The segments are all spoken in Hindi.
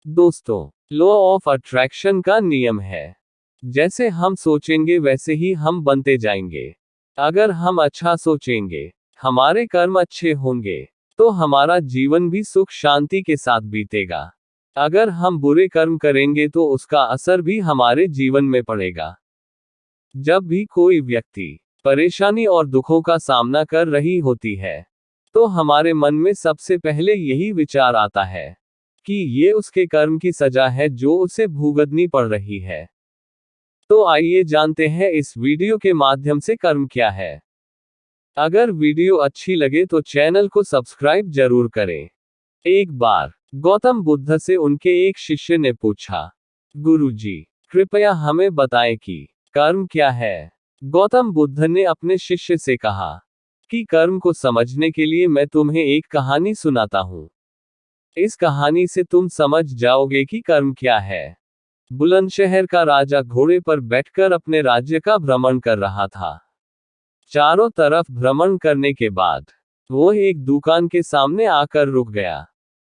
दोस्तों, लॉ ऑफ अट्रैक्शन का नियम है, जैसे हम सोचेंगे वैसे ही हम बनते जाएंगे। अगर हम अच्छा सोचेंगे, हमारे कर्म अच्छे होंगे, तो हमारा जीवन भी सुख शांति के साथ बीतेगा। अगर हम बुरे कर्म करेंगे तो उसका असर भी हमारे जीवन में पड़ेगा। जब भी कोई व्यक्ति परेशानी और दुखों का सामना कर रही होती है, तो हमारे मन में सबसे पहले यही विचार आता है कि ये उसके कर्म की सजा है जो उसे भुगतनी पड़ रही है। तो आइए जानते हैं इस वीडियो के माध्यम से कर्म क्या है। अगर वीडियो अच्छी लगे तो चैनल को सब्सक्राइब जरूर करें। एक बार गौतम बुद्ध से उनके एक शिष्य ने पूछा, गुरुजी, कृपया हमें बताएं कि कर्म क्या है। गौतम बुद्ध ने अपने शिष्य से कहा कि कर्म को समझने के लिए मैं तुम्हें एक कहानी सुनाता हूं। इस कहानी से तुम समझ जाओगे कि कर्म क्या है। बुलंदशहर का राजा घोड़े पर बैठकर अपने राज्य का भ्रमण कर रहा था। चारों तरफ भ्रमण करने के बाद वो एक दुकान के सामने आकर रुक गया।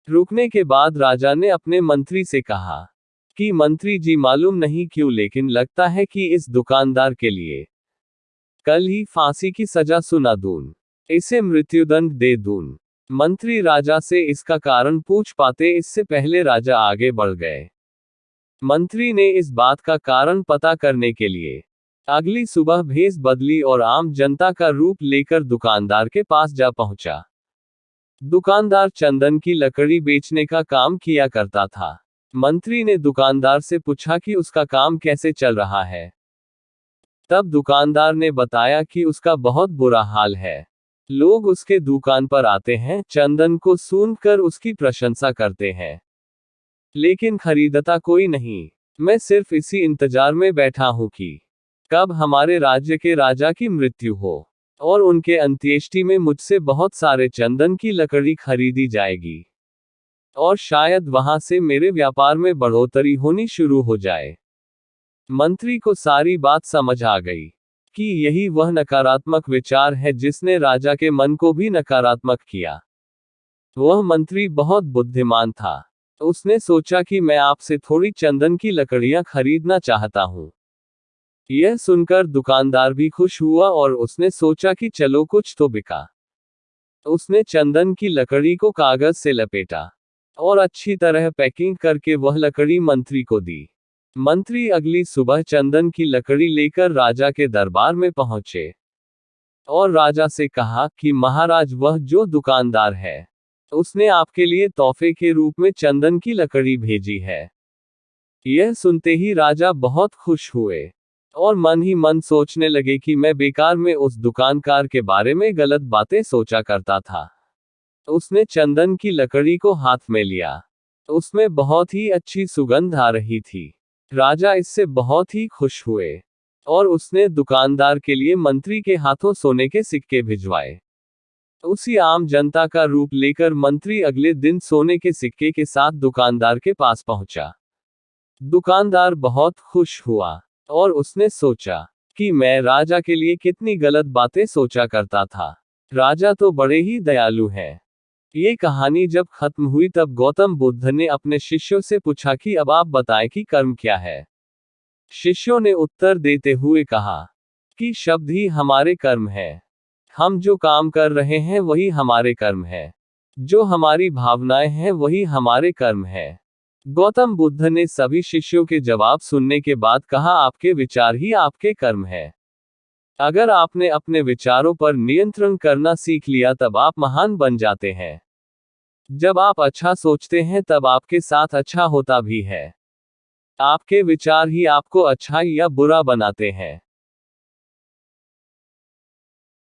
रुकने के बाद राजा ने अपने मंत्री से कहा कि मंत्री जी, मालूम नहीं क्यों लेकिन लगता है कि इस दुकानदार के लिए कल ही फांसी की सजा सुना दूं, इसे मृत्युदंड दे दूं। मंत्री राजा से इसका कारण पूछ पाते इससे पहले राजा आगे बढ़ गए। मंत्री ने इस बात का कारण पता करने के लिए अगली सुबह भेष बदली और आम जनता का रूप लेकर दुकानदार के पास जा पहुंचा। दुकानदार चंदन की लकड़ी बेचने का काम किया करता था। मंत्री ने दुकानदार से पूछा कि उसका काम कैसे चल रहा है। तब दुकानदार ने बताया कि उसका बहुत बुरा हाल है। लोग उसके दुकान पर आते हैं, चंदन को सूंघकर उसकी प्रशंसा करते हैं, लेकिन खरीदता कोई नहीं। मैं सिर्फ इसी इंतजार में बैठा हूं कि कब हमारे राज्य के राजा की मृत्यु हो और उनके अंत्येष्टि में मुझसे बहुत सारे चंदन की लकड़ी खरीदी जाएगी और शायद वहां से मेरे व्यापार में बढ़ोतरी होनी शुरू हो जाए। मंत्री को सारी बात समझ आ गई कि यही वह नकारात्मक विचार है जिसने राजा के मन को भी नकारात्मक किया। वह मंत्री बहुत बुद्धिमान था। उसने सोचा कि मैं आपसे थोड़ी चंदन की लकड़ियां खरीदना चाहता हूं। यह सुनकर दुकानदार भी खुश हुआ और उसने सोचा कि चलो कुछ तो बिका। उसने चंदन की लकड़ी को कागज से लपेटा और अच्छी तरह पैकिंग करके वह लकड़ी मंत्री को दी। मंत्री अगली सुबह चंदन की लकड़ी लेकर राजा के दरबार में पहुंचे और राजा से कहा कि महाराज, वह जो दुकानदार है उसने आपके लिए तोहफे के रूप में चंदन की लकड़ी भेजी है। यह सुनते ही राजा बहुत खुश हुए और मन ही मन सोचने लगे कि मैं बेकार में उस दुकानदार के बारे में गलत बातें सोचा करता था। उसने चंदन की लकड़ी को हाथ में लिया। उसमें बहुत ही अच्छी सुगंध आ रही थी। राजा इससे बहुत ही खुश हुए और उसने दुकानदार के लिए मंत्री के हाथों सोने के सिक्के भिजवाए। उसी आम जनता का रूप लेकर मंत्री अगले दिन सोने के सिक्के के साथ दुकानदार के पास पहुंचा। दुकानदार बहुत खुश हुआ और उसने सोचा कि मैं राजा के लिए कितनी गलत बातें सोचा करता था। राजा तो बड़े ही दयालु हैं। ये कहानी जब खत्म हुई तब गौतम बुद्ध ने अपने शिष्यों से पूछा कि अब आप बताएं कि कर्म क्या है। शिष्यों ने उत्तर देते हुए कहा कि शब्द ही हमारे कर्म है। हम जो काम कर रहे हैं वही हमारे कर्म है। जो हमारी भावनाएं हैं वही हमारे कर्म है। गौतम बुद्ध ने सभी शिष्यों के जवाब सुनने के बाद कहा, आपके विचार ही आपके कर्म है। अगर आपने अपने विचारों पर नियंत्रण करना सीख लिया तब आप महान बन जाते हैं। जब आप अच्छा सोचते हैं तब आपके साथ अच्छा होता भी है। आपके विचार ही आपको अच्छा या बुरा बनाते हैं।